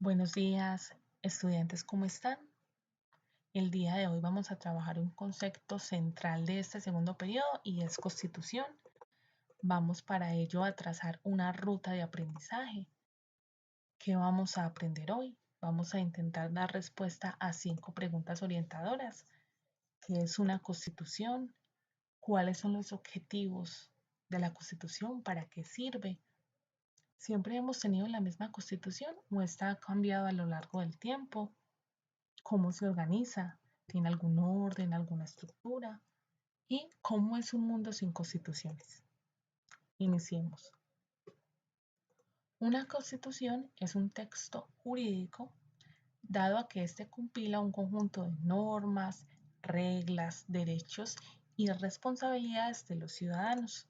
Buenos días, estudiantes, ¿cómo están? El día de hoy vamos a trabajar un concepto central de este segundo periodo y es constitución. Vamos para ello a trazar una ruta de aprendizaje. ¿Qué vamos a aprender hoy? Vamos a intentar dar respuesta a 5 preguntas orientadoras. ¿Qué es una constitución? ¿Cuáles son los objetivos de la constitución? ¿Para qué sirve? ¿Siempre hemos tenido la misma constitución o esta ha cambiado a lo largo del tiempo? ¿Cómo se organiza? ¿Tiene algún orden, alguna estructura? ¿Y cómo es un mundo sin constituciones? Iniciemos. Una constitución es un texto jurídico dado a que éste compila un conjunto de normas, reglas, derechos y responsabilidades de los ciudadanos.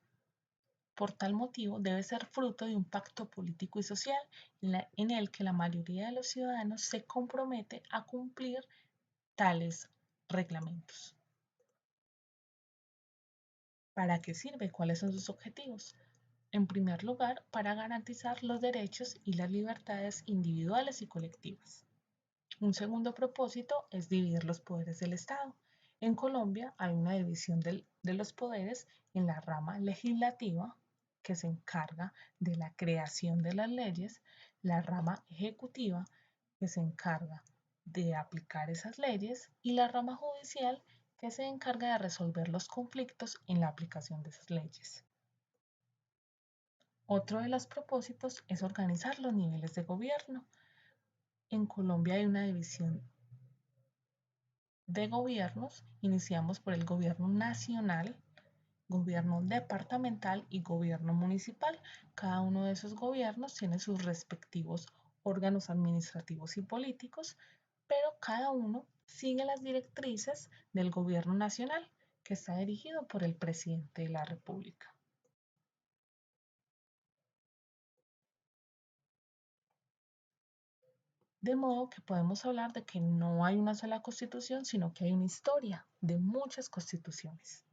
Por tal motivo, debe ser fruto de un pacto político y social en el que la mayoría de los ciudadanos se compromete a cumplir tales reglamentos. ¿Para qué sirve? ¿Cuáles son sus objetivos? En primer lugar, para garantizar los derechos y las libertades individuales y colectivas. Un segundo propósito es dividir los poderes del Estado. En Colombia hay una división de los poderes en la rama legislativa, que se encarga de la creación de las leyes, la rama ejecutiva, que se encarga de aplicar esas leyes, y la rama judicial, que se encarga de resolver los conflictos en la aplicación de esas leyes. Otro de los propósitos es organizar los niveles de gobierno. En Colombia hay una división de gobiernos. Iniciamos por el gobierno nacional, gobierno departamental y gobierno municipal. Cada uno de esos gobiernos tiene sus respectivos órganos administrativos y políticos, pero cada uno sigue las directrices del gobierno nacional, que está dirigido por el presidente de la República. De modo que podemos hablar de que no hay una sola constitución, sino que hay una historia de muchas constituciones.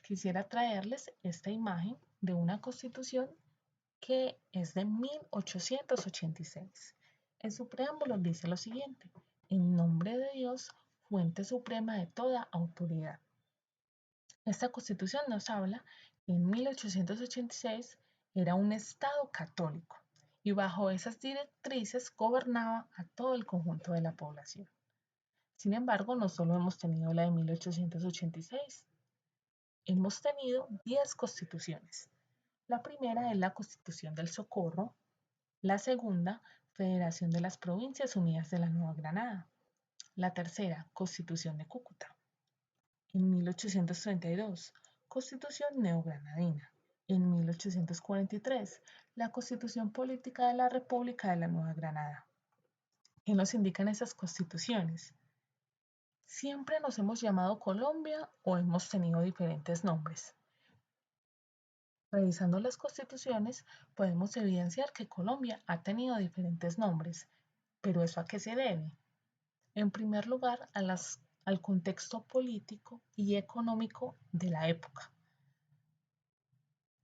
Quisiera traerles esta imagen de una constitución que es de 1886. En su preámbulo dice lo siguiente: en nombre de Dios, fuente suprema de toda autoridad. Esta constitución nos habla que en 1886 era un Estado católico y bajo esas directrices gobernaba a todo el conjunto de la población. Sin embargo, no solo hemos tenido la de 1886, hemos tenido 10 constituciones. La primera es la Constitución del Socorro, la segunda, Federación de las Provincias Unidas de la Nueva Granada, la tercera, Constitución de Cúcuta. En 1832, Constitución neogranadina. En 1843, la Constitución Política de la República de la Nueva Granada. ¿Qué nos indican esas constituciones? ¿Siempre nos hemos llamado Colombia o hemos tenido diferentes nombres? Revisando las constituciones, podemos evidenciar que Colombia ha tenido diferentes nombres, pero ¿eso a qué se debe? En primer lugar, al contexto político y económico de la época.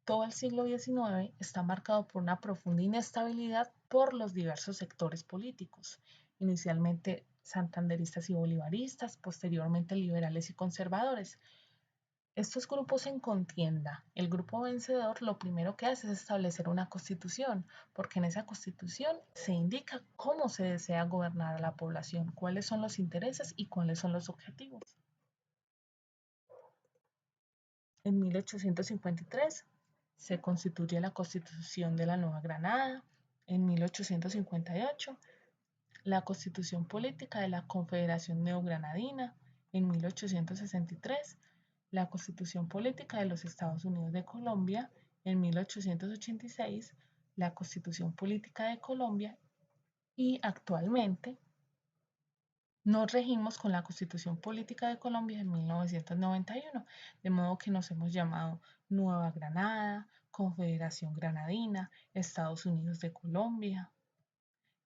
Todo el siglo XIX está marcado por una profunda inestabilidad por los diversos sectores políticos, inicialmente santanderistas y bolivaristas, posteriormente liberales y conservadores. Estos grupos en contienda, el grupo vencedor lo primero que hace es establecer una constitución, porque en esa constitución se indica cómo se desea gobernar a la población, cuáles son los intereses y cuáles son los objetivos. En 1853 se constituye la Constitución de la Nueva Granada. En 1858 la Constitución Política de la Confederación Neogranadina. En 1863 la Constitución Política de los Estados Unidos de Colombia. En 1886 la Constitución Política de Colombia, y actualmente nos regimos con la Constitución Política de Colombia de 1991, de modo que nos hemos llamado Nueva Granada, Confederación Granadina, Estados Unidos de Colombia.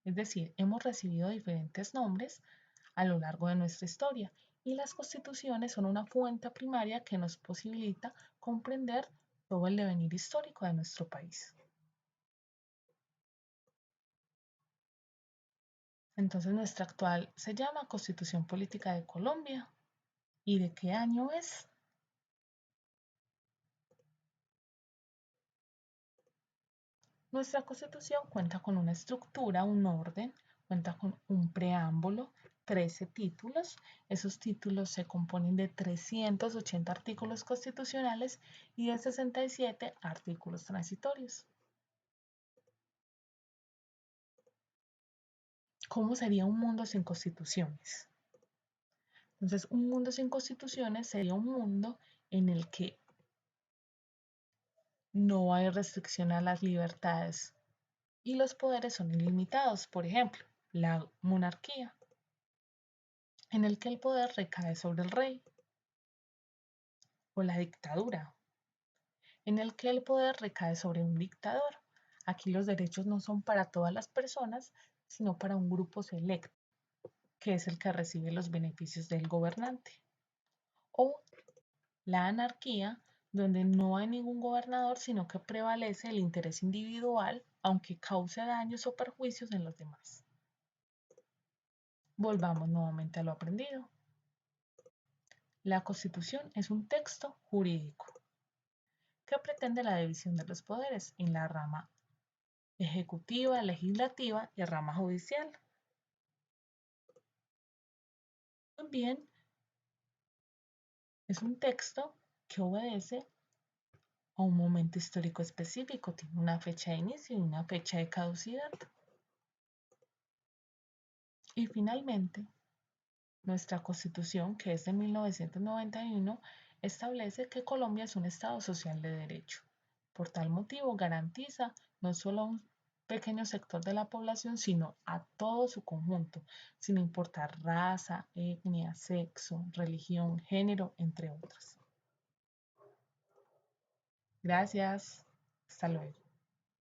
Es decir, hemos recibido diferentes nombres a lo largo de nuestra historia, y las constituciones son una fuente primaria que nos posibilita comprender todo el devenir histórico de nuestro país. Entonces nuestra actual se llama Constitución Política de Colombia. ¿Y de qué año es? Nuestra Constitución cuenta con una estructura, un orden, cuenta con un preámbulo, 13 títulos. Esos títulos se componen de 380 artículos constitucionales y de 67 artículos transitorios. ¿Cómo sería un mundo sin constituciones? Entonces, un mundo sin constituciones sería un mundo en el que no hay restricción a las libertades y los poderes son ilimitados. Por ejemplo, la monarquía, en el que el poder recae sobre el rey, o la dictadura, en el que el poder recae sobre un dictador. Aquí los derechos no son para todas las personas, sino para un grupo selecto, que es el que recibe los beneficios del gobernante. O la anarquía, donde no hay ningún gobernador, sino que prevalece el interés individual, aunque cause daños o perjuicios en los demás. Volvamos nuevamente a lo aprendido. La Constitución es un texto jurídico que pretende la división de los poderes en la rama ejecutiva, legislativa y rama judicial. También es un texto que obedece a un momento histórico específico, tiene una fecha de inicio y una fecha de caducidad. Y finalmente, nuestra Constitución, que es de 1991, establece que Colombia es un Estado social de derecho. Por tal motivo, garantiza no solo a un pequeño sector de la población, sino a todo su conjunto, sin importar raza, etnia, sexo, religión, género, entre otras. Gracias. Hasta luego.